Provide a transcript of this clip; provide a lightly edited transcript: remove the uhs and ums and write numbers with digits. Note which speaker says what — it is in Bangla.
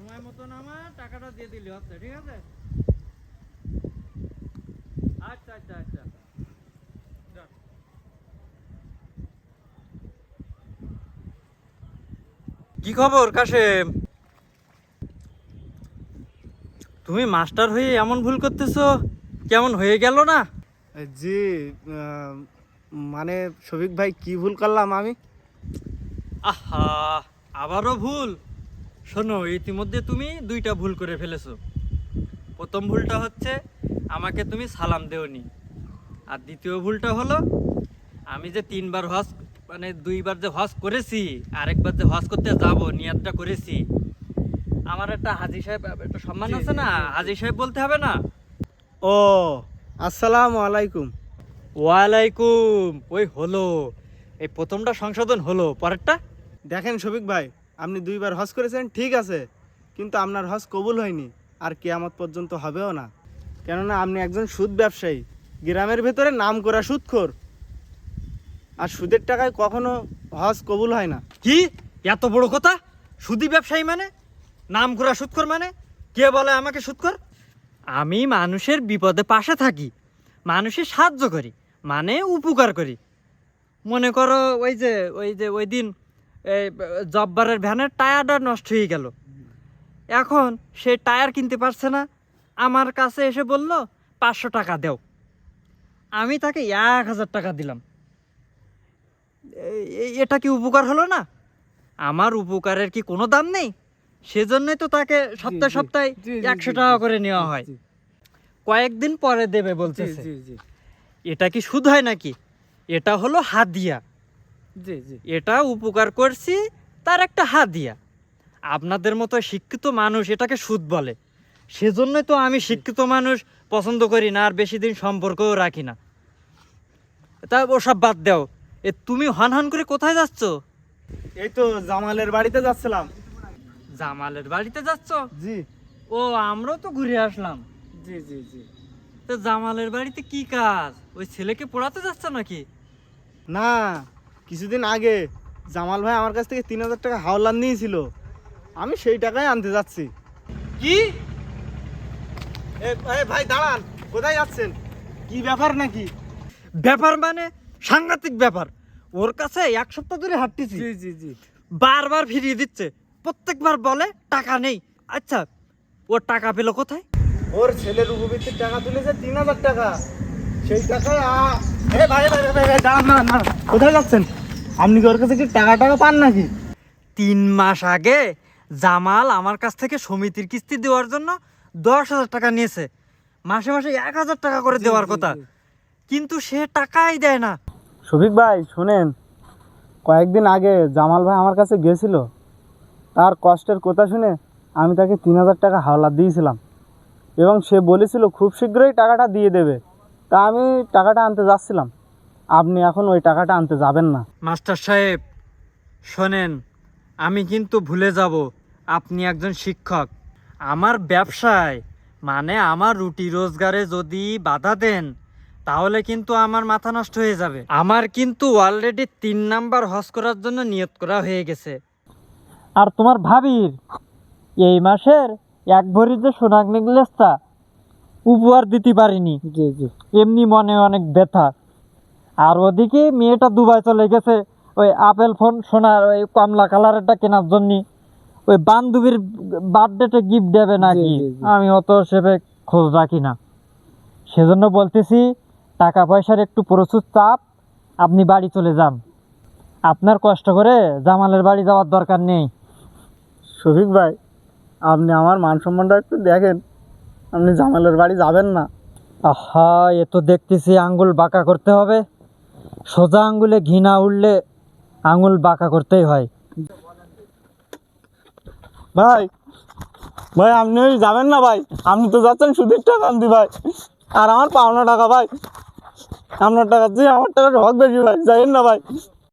Speaker 1: সময় মতন আমার টাকাটা দিয়ে দিলি হচ্ছে, ঠিক আছে? আচ্ছা আচ্ছা আচ্ছা। যান। কি খবর কাশেম? তুমি মাস্টার হয়ে এমন ভুল করতেছো, কেমন হয়ে গেল না?
Speaker 2: জি, আহ, মানে শফিক ভাই কি ভুল করলাম আমি?
Speaker 1: আহা, আবারও ভুল? শোনো, ইতিমধ্যে তুমি দুইটা ভুল করে ফেলেছো। প্রথম ভুলটা হচ্ছে আমাকে তুমি সালাম দেওনি, আর দ্বিতীয় ভুলটা হলো আমি যে তিনবার হজ, মানে দুইবার যে হজ করেছি, আরেকবার যে হজ করতে যাব নিয়াতটা করেছি, আমার একটা হাজী সাহেব, একটা সম্মান
Speaker 2: জি,
Speaker 1: আছে
Speaker 2: জি,
Speaker 1: না,
Speaker 2: জি, জি।
Speaker 1: হাজী সাহেব বলতে হবে না?
Speaker 2: ও, আসসালামু আলাইকুম।
Speaker 1: ওয়ালাইকুম। ওই হলো, এই প্রথমটা সংশোধন হলো, পরেরটা?
Speaker 2: দেখেন শফিক ভাই, আপনি দুইবার হজ করেছেন ঠিক আছে, কিন্তু আপনার হজ কবুল হয়নি, আর কিয়ামত পর্যন্ত হবেও না। কেননা আপনি একজন সুদ ব্যবসায়ী, গ্রামের ভেতরে নাম করা সুদখোর, আর সুদের টাকায় কখনো হজ কবুল হয় না।
Speaker 1: কি এত বড় কথা? সুদী ব্যবসায়ী মানে? নাম করা সুদখোর মানে? কে বলে আমাকে সুদখোর? আমি মানুষের বিপদে পাশে থাকি, মানুষের সাহায্য করি, মানে উপকার করি। মনে করো ওই যে ওই দিন এই জব্বারের ভ্যানের টায়ারটা নষ্ট হয়ে গেল, এখন সে টায়ার কিনতে পারছে না, আমার কাছে এসে বলল 500 টাকা দাও। আমি তাকে 1000 টাকা দিলাম। এটা কি উপকার হলো না? আমার উপকারের কি কোনো দাম নেই? সেজন্যই তো তাকে সপ্তাহে সপ্তাহে 100 টাকা করে নেওয়া হয়। কয়েকদিন পরে দেবে বলতেছে। এটা কি সুদ হয় নাকি? এটা হলো হাদিয়া। এটা উপকার করছি, তার একটা হাদিয়া। আপনাদের মতো শিক্ষিত মানুষ এটাকে সুদ বলে। সেজন্যই তো আমি শিক্ষিত মানুষ পছন্দ করি না, আর বেশি দিন সম্পর্কও রাখি না। তা ওসব বাদ দাও, তুমি হন করে কোথায় যাচ্ছ?
Speaker 2: এই তো জামালের বাড়িতে যাচ্ছিলাম।
Speaker 1: জামালের বাড়িতে যাচ্ছ?
Speaker 2: জি
Speaker 1: ও, আমরাও তো ঘুরে আসলাম।
Speaker 2: জি জি জি।
Speaker 1: তো জামালের বাড়িতে কি কাজ? ওই ছেলেকে পড়াতে যাচ্ছ নাকি?
Speaker 2: না, কিছুদিন আগে জামাল ভাই আমার কাছ থেকে 3000 টাকা হাওলাত নিয়েছিল, আমি সেই টাকায় আনতে যাচ্ছি।
Speaker 1: কি?
Speaker 2: ভাই দাঁড়ান, কোথায় যাচ্ছেন? কি ব্যাপার নাকি?
Speaker 1: ব্যাপার মানে সাংঘাতিক ব্যাপার। ওর কাছে 1 সপ্তাহ ধরে হাঁটতেছি,
Speaker 2: জি জি জি।
Speaker 1: বারবার ফিরিয়ে দিচ্ছে, প্রত্যেকবার বলে টাকা নেই। আচ্ছা, ওর টাকা পেলো কোথায়?
Speaker 2: ওর ছেলের উপবৃত্তির টাকা তুলেছে 3000 টাকা, সেই টাকায় ভাই ভাই ভাই ভাই দাঁড়ান না না, কোথায় যাচ্ছেন? আপনি কি ওর কাছে কি টাকা পান নাকি?
Speaker 1: 3 মাস আগে জামাল আমার কাছ থেকে সমিতির কিস্তি দেওয়ার জন্য 10,000 টাকা নিয়েছে। মাসে মাসে 1,000 টাকা করে দেওয়ার কথা, কিন্তু সে টাকাই দেয় না।
Speaker 2: শফিক ভাই শোনেন, কয়েকদিন আগে জামাল ভাই আমার কাছে গেছিল, তার কষ্টের কথা শুনে আমি তাকে 3000 টাকা হাওলাত দিয়েছিলাম, এবং সে বলেছিল খুব শীঘ্রই টাকাটা দিয়ে দেবে। তা আমি টাকাটা আনতে যাচ্ছিলাম, আপনি এখন ওই টাকাটা আনতে যাবেন না।
Speaker 1: মাস্টার সাহেব শোনেন, আমি কিন্তু ভুলে যাব আপনি একজন শিক্ষক। আমার ব্যবসায়, মানে আমার রুটি রোজগারে যদি বাধা দেন, তাহলে কিন্তু আমার মাথা নষ্ট হয়ে যাবে। আমার কিন্তু অলরেডি 3 নাম্বার হজ করার জন্য নিয়ত করা হয়ে গেছে। আর তোমার ভাবির এই মাসের 1 ভরি যে সোনার নেকলেসটা উপহার দিতে পারিনি,
Speaker 2: জি জি।
Speaker 1: এমনি মনে অনেক ব্যথা। আর ওদিকে মেয়েটা দুবাই চলে গেছে ওই আপেল ফোন সোনার ওই কমলা কালারেরটা কেনার জন্য। ওই বান্ধবীর বার্থডেতে গিফট দেবে নাকি,
Speaker 2: জি, জি।
Speaker 1: আমি অত সেবে খোঁজ রাখি না। সেজন্য বলতেছি, টাকা পয়সার একটু প্রচুর চাপ, আপনি বাড়ি চলে যান। আপনার কষ্ট করে জামালের বাড়ি যাওয়ার দরকার নেই।
Speaker 2: শফিক ভাই, আপনি আমার মান সম্মানটা একটু দেখেন, আপনি জামালের বাড়ি যাবেন না।
Speaker 1: আহা, এ তো দেখতেছি আঙ্গুল বাঁকা করতে হবে। সোজা আঙ্গুলে ঘি না উঠলে আঙ্গুল বাঁকা করতেই হয়।
Speaker 2: ভাই ভাই আপনি ওই যাবেন না ভাই, আপনি তো যাচ্ছেন সুদের টাকা আনতে ভাই, আর আমার পাওনা টাকা ভাই, আপনার টাকা দিয়ে আমার টাকা হক বেশি ভাই, যাবেন না ভাই।